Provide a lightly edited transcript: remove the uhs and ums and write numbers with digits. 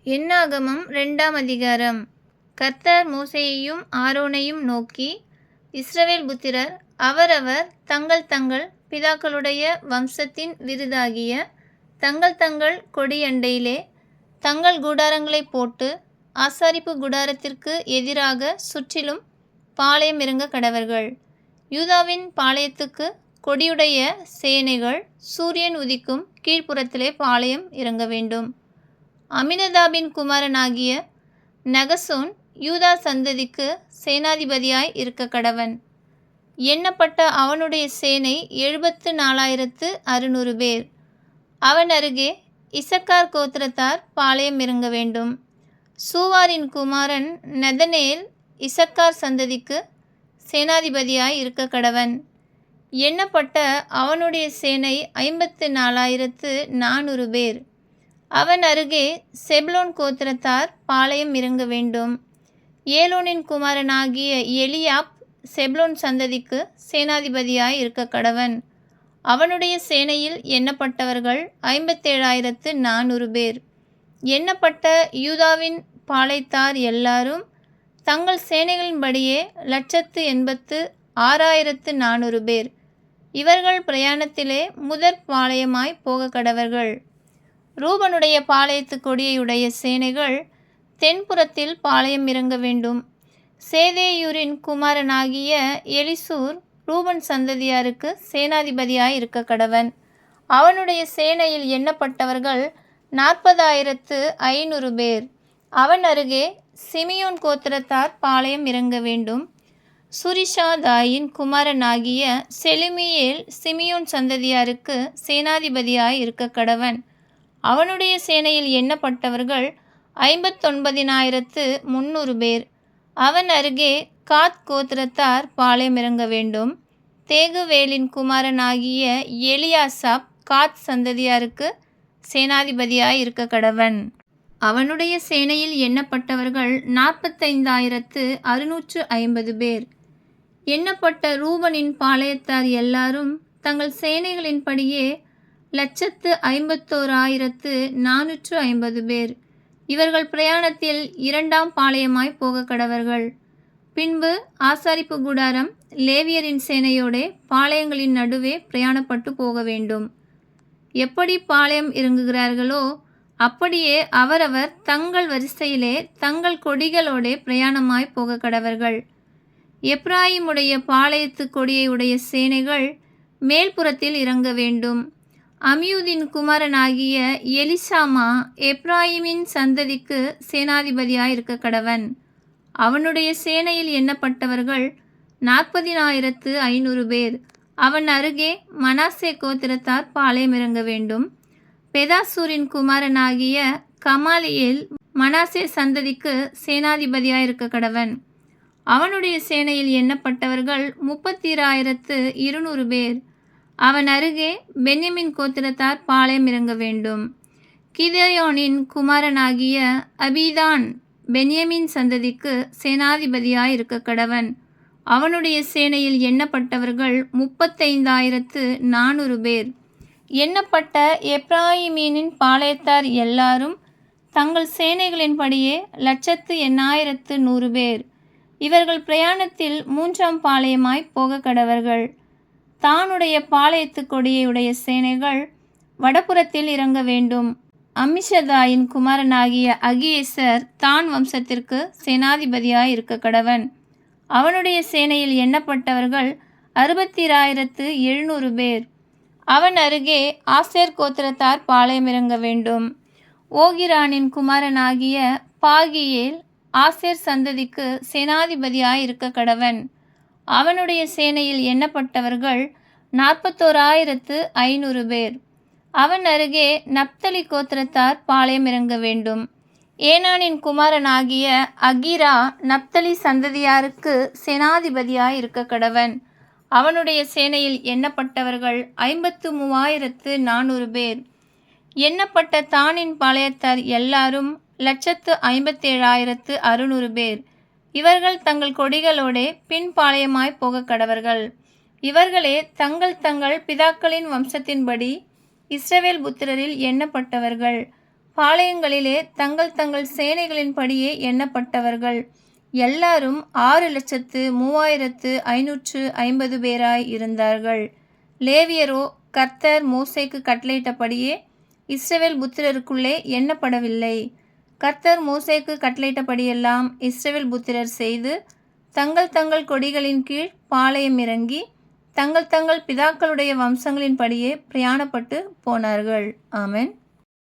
என்னாகமம் 2ஆம் அதிகாரம். கர்த்தர் மோசேயையும் ஆரோனையும் நோக்கி, இஸ்ரவேல் புத்திரர் அவரவர் தங்கள் தங்கள் பிதாக்களுடைய வம்சத்தின் விருதாகிய தங்கள் தங்கள் கொடியண்டையிலே தங்கள் கூடாரங்களைப் போட்டு ஆசாரிப்பு கூடாரத்திற்கு எதிராக சுற்றிலும் பாளையம் இறங்க கடவர்கள். யூதாவின் பாளையத்துக்கு கொடியுடைய சேனைகள் சூரியன் உதிக்கும் கீழ்ப்புறத்திலே பாளையம் இறங்க வேண்டும். அமினதாபின் குமாரனாகிய நகசோன் யூதா சந்ததிக்கு சேனாதிபதியாய் இருக்க கடவன். எண்ணப்பட்ட அவனுடைய சேனை 74,600 பேர். அவன் அருகே இசக்கார் கோத்திரத்தார் பாளையம் இறங்க வேண்டும். சூவாரின் குமாரன் நெதனேல் இசக்கார் சந்ததிக்கு சேனாதிபதியாய் இருக்க கடவன். எண்ணப்பட்ட அவனுடைய சேனை 54,400 பேர். அவன் அருகே செபுலோன் கோத்திரத்தார் பாளையம் இறங்க வேண்டும். ஏலோனின் குமாரனாகிய எலியாப் செபுலோன் சந்ததிக்கு சேனாதிபதியாய் இருக்க கடவன். அவனுடைய சேனையில் எண்ணப்பட்டவர்கள் 57,400 பேர். எண்ணப்பட்ட யூதாவின் பாளையத்தார் எல்லாரும் தங்கள் சேனைகளின்படியே 186,400 பேர். இவர்கள் பிரயாணத்திலே முதற் பாளையமாய் போக கடவர்கள். ரூபனுடைய பாளையத்து கொடியுடைய சேனைகள் தென்புறத்தில் பாளையம் இறங்க வேண்டும். சேதேயூரின் குமாரனாகிய எலிசூர் ரூபன் சந்ததியாருக்கு சேனாதிபதியாய் இருக்க கடவன். அவனுடைய சேனையில் எண்ணப்பட்டவர்கள் 40,500 பேர். அவன் அருகே சிமியோன் கோத்திரத்தார் பாளையம் இறங்க வேண்டும். சுரிஷாதாயின் குமாரனாகிய செலுமியேல் சிமியோன் சந்ததியாருக்கு சேனாதிபதியாய் இருக்க கடவன். அவனுடைய சேனையில் எண்ணப்பட்டவர்கள் 59,300 பேர். அவன் அருகே காத் கோத்திரத்தார் பாளையம் இறங்க வேண்டும். தேகுவேலின் குமாரனாகிய எலியாசாப் காத் சந்ததியாருக்கு சேனாதிபதியாய் இருக்க கடவன். அவனுடைய சேனையில் எண்ணப்பட்டவர்கள் 45,650 பேர். எண்ணப்பட்ட ரூபனின் பாளையத்தார் எல்லாரும் தங்கள் சேனைகளின்படியே 151,450 பேர். இவர்கள் பிரயாணத்தில் 2ஆம் பாளையமாய் போக கடவர்கள். பின்பு ஆசாரிப்பு கூடாரம் லேவியரின் சேனையோடே பாளையங்களின் நடுவே பிரயாணப்பட்டு போக வேண்டும். எப்படி பாளையம் இறங்குகிறார்களோ அப்படியே அவரவர் தங்கள் வரிசையிலே தங்கள் கொடிகளோடே பிரயாணமாய் போக கடவர்கள். எப்ராயிமுடைய பாளையத்து கொடியுடைய சேனைகள் மேல்புறத்தில் இறங்க வேண்டும். அமியூதின் குமாரனாகிய எலிசாமா எப்ராயிமின் சந்ததிக்கு சேனாதிபதியாய் இருக்க கடவன். அவனுடைய சேனையில் எண்ணப்பட்டவர்கள் 40,500 பேர். அவன் அருகே மனாசே கோத்திரத்தார் பாளையம் இறங்க வேண்டும். பெதாசூரின் குமாரனாகிய கமாலியேல் மனாசே சந்ததிக்கு சேனாதிபதியாய் இருக்க கடவன். அவனுடைய சேனையில் எண்ணப்பட்டவர்கள் 32,200 பேர். அவன் அருகே பென்யமின் கோத்திரத்தார் பாளையம் இறங்க வேண்டும். கிதயோனின் குமாரனாகிய அபீதான் பென்யமின் சந்ததிக்கு சேனாதிபதியாய் இருக்க கடவன். அவனுடைய சேனையில் எண்ணப்பட்டவர்கள் 35,400 பேர். எண்ணப்பட்ட எப்ராயிமீனின் பாளையத்தார் எல்லாரும் தங்கள் சேனைகளின்படியே 1,80,100 பேர். இவர்கள் பிரயாணத்தில் 3ஆம் பாளையமாய் போக கடவர்கள். தானுடைய பாளையத்து கொடியுடைய சேனைகள் வடபுறத்தில் இறங்க வேண்டும். அம்மிஷதாயின் குமாரனாகிய அகியேசர் தான் வம்சத்திற்கு சேனாதிபதியாய் இருக்க கடவன். அவனுடைய சேனையில் எண்ணப்பட்டவர்கள் 60,700 பேர். அவன் அருகே ஆசேர் கோத்திரத்தார் பாளையம் இறங்க வேண்டும். ஓகிரானின் குமாரனாகிய பாகியேல் ஆசேர் சந்ததிக்கு சேனாதிபதியாய் இருக்க கடவன். அவனுடைய சேனையில் எண்ணப்பட்டவர்கள் 41,500 பேர். அவன் அருகே நப்தலி கோத்திரத்தார் பாளையம் இறங்க வேண்டும். ஏனானின் குமாரனாகிய அகிரா நப்தலி சந்ததியாருக்கு சேனாதிபதியாய் இருக்க கடவன். அவனுடைய சேனையில் எண்ணப்பட்டவர்கள் 53,400 பேர். எண்ணப்பட்ட தானின் பாளையத்தார் எல்லாரும் 1,57,600 பேர். இவர்கள் தங்கள் கொடிகளோடே பின் பாளையமாய் போக கடவர்கள். இவர்களே தங்கள் தங்கள் பிதாக்களின் வம்சத்தின்படி இஸ்ரவேல் புத்திரரில் எண்ணப்பட்டவர்கள். பாளையங்களிலே தங்கள் தங்கள் சேனைகளின்படியே எண்ணப்பட்டவர்கள் எல்லாரும் 6,03,550 பேராய் இருந்தார்கள். லேவியரோ கர்த்தர் மோசேக்கு கட்டளையிட்டபடியே இஸ்ரவேல் புத்திரருக்குள்ளே எண்ணப்படவில்லை. கர்த்தர் மோசேக்கு கட்டளையிட்டபடியெல்லாம் இஸ்ரவேல் புத்திரர் செய்து தங்கள் தங்கள் கொடிகளின் கீழ் பாளையம் இறங்கி தங்கள் தங்கள் பிதாக்களுடைய வம்சங்களின்படியே பிரயாணப்பட்டு போனார்கள். ஆமென்.